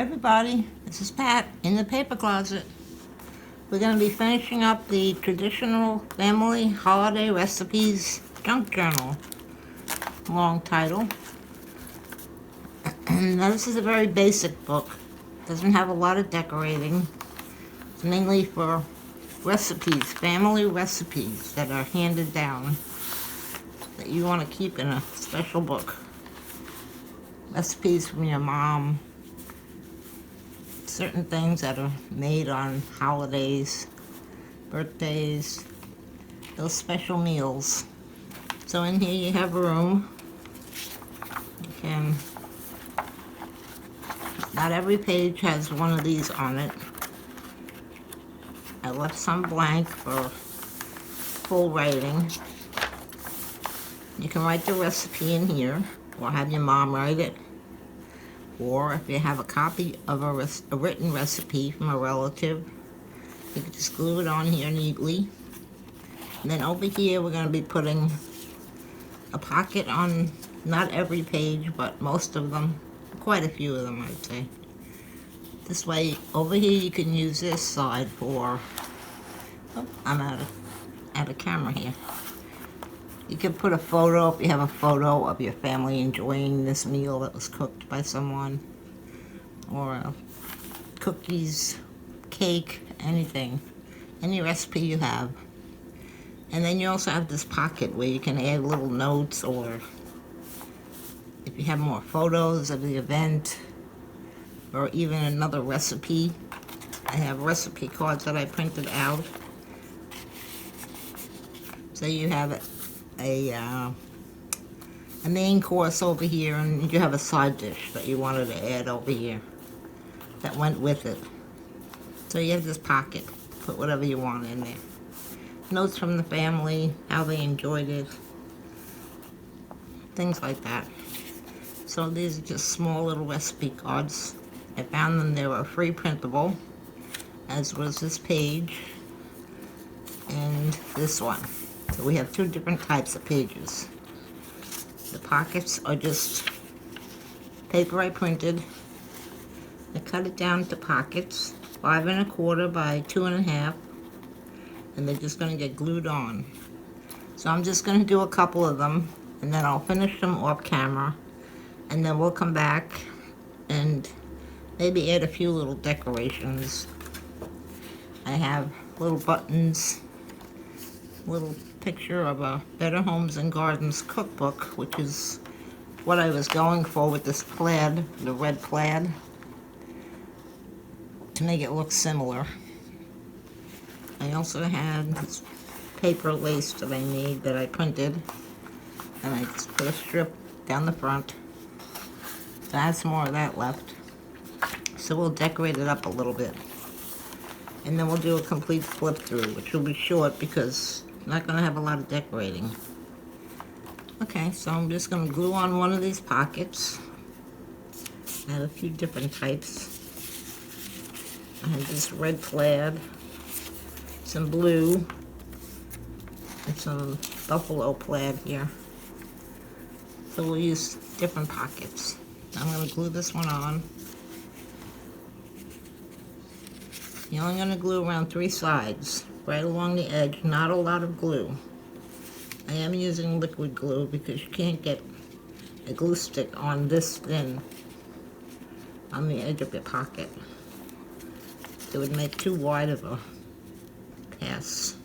Hi everybody, this is Pat in the paper closet. We're going to be finishing up the traditional family holiday recipes junk journal. Long title. Now this is a very basic book. Doesn't have a lot of decorating. It's mainly for recipes, family recipes that are handed down that you want to keep in a special book. Recipes from your mom. Certain things that are made on holidays, birthdays, those special meals. So in here you have room. You can, not every page has one of these on it. I left some blank for full writing. You can write the recipe in here, or have your mom write it. Or if you have a copy of a written recipe from a relative, you can just glue it on here neatly. And then over here we're going to be putting a pocket on not every page, but most of them, quite a few of them I'd say. This way, over here you can use this side for, oh, I'm out of camera here. You can put a photo, if you have a photo of your family enjoying this meal that was cooked by someone, or cookies, cake, anything, any recipe you have. And then you also have this pocket where you can add little notes, or if you have more photos of the event, or even another recipe. I have recipe cards that I printed out. So you have a main course over here, and you have a side dish that you wanted to add over here that went with it. So you have this pocket, put whatever you want in there. Notes from the family, how they enjoyed it, things like that. So these are just small little recipe cards. I found them, they were free printable, as was this page and this one. So we have two different types of pages. The pockets are just paper I printed. I cut it down to pockets, 5 1/4 by 2 1/2, and they're just going to get glued on. So I'm just going to do a couple of them, and then I'll finish them off camera, and then we'll come back and maybe add a few little decorations. I have little buttons, little picture of a Better Homes and Gardens cookbook, which is what I was going for with this plaid, the red plaid, to make it look similar. I also had this paper lace that I made that I printed, and I just put a strip down the front. So I have some more of that left. So we'll decorate it up a little bit. And then we'll do a complete flip through, which will be short because I'm not going to have a lot of decorating. Okay, so I'm just going to glue on one of these pockets. I have a few different types. I have this red plaid, some blue, and some buffalo plaid here. So we'll use different pockets. I'm going to glue this one on. You're only going to glue around 3 sides, right along the edge, not a lot of glue. I am using liquid glue because you can't get a glue stick on this thin on the edge of your pocket. It would make too wide of a pass.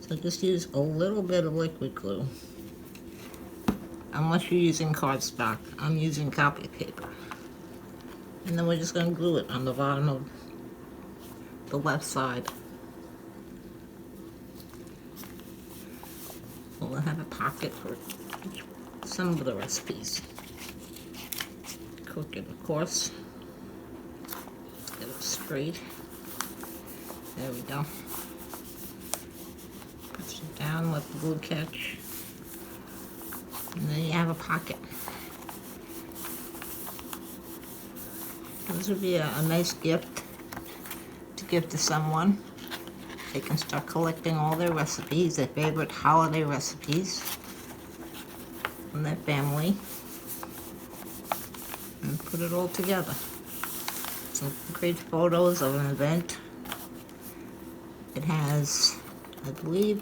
So just use a little bit of liquid glue. Unless you're using cardstock, I'm using copy paper. And then we're just going to glue it on the bottom of the left side. We'll have a pocket for some of the recipes. Cook it, of course. Get it straight. There we go. Push it down, let the glue catch. And then you have a pocket. This would be a nice gift to give to someone. They can start collecting all their recipes, their favorite holiday recipes from their family, and put it all together. some great photos of an event. It has, I believe,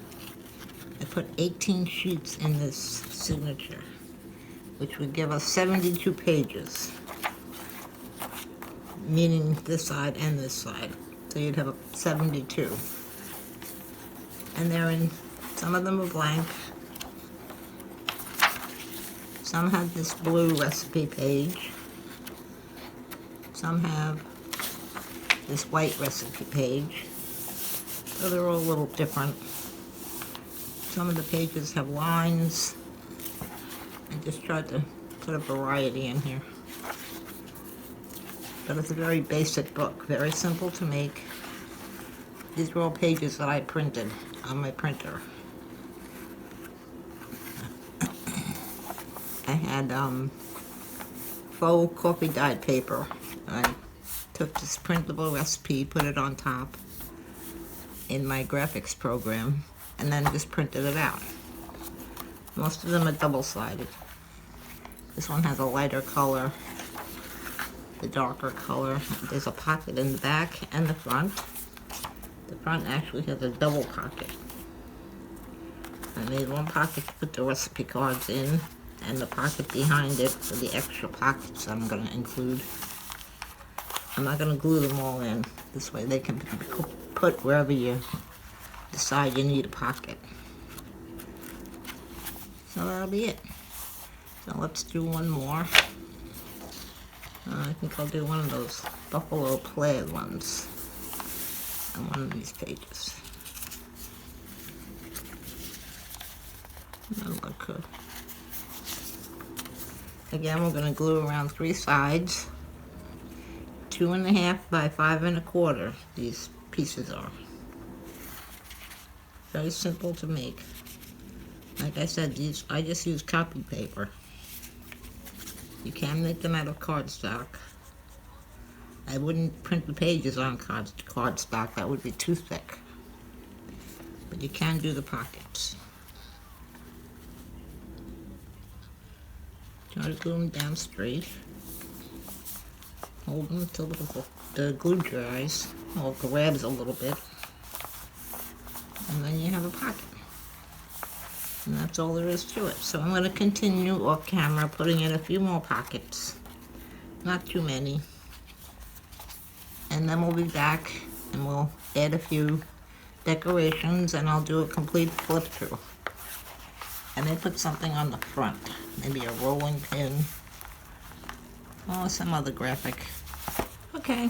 I put 18 sheets in this signature, which would give us 72 pages, meaning this side and this side. So you'd have 72. And they're in, some of them are blank. Some have this blue recipe page. Some have this white recipe page. So they're all a little different. Some of the pages have lines. I just tried to put a variety in here. But it's a very basic book, very simple to make. These are all pages that I printed on my printer. I had faux coffee dyed paper. I took this printable recipe, put it on top in my graphics program, and then just printed it out. Most of them are double-sided. This one has a lighter color, the darker color. There's a pocket in the back and the front. The front actually has a double pocket. I made one pocket to put the recipe cards in, and the pocket behind it for the extra pockets I'm going to include. I'm not going to glue them all in. This way they can be put wherever you decide you need a pocket. So that'll be it. So let's do one more. I think I'll do one of those buffalo plaid ones on one of these pages. That'll look good. Again, we're going to glue around 3 sides. 2.5 by 5 1/4 these pieces are. Very simple to make. Like I said, these I just use copy paper. You can make them out of cardstock. I wouldn't print the pages on cardstock, that would be too thick. But you can do the pockets. Try to glue them down straight. Hold them until the glue dries, or grabs a little bit. And then you have a pocket. And that's all there is to it. So I'm going to continue off camera putting in a few more pockets. Not too many. And then we'll be back and we'll add a few decorations and I'll do a complete flip through. I may put something on the front. Maybe a rolling pin. Or some other graphic. Okay.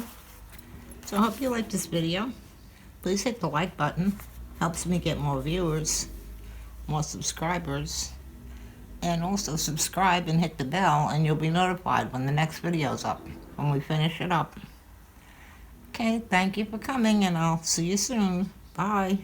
So I hope you liked this video. Please hit the like button. Helps me get more viewers, more subscribers. And also subscribe and hit the bell and you'll be notified when the next video's up, when we finish it up. Okay, thank you for coming and I'll see you soon. Bye.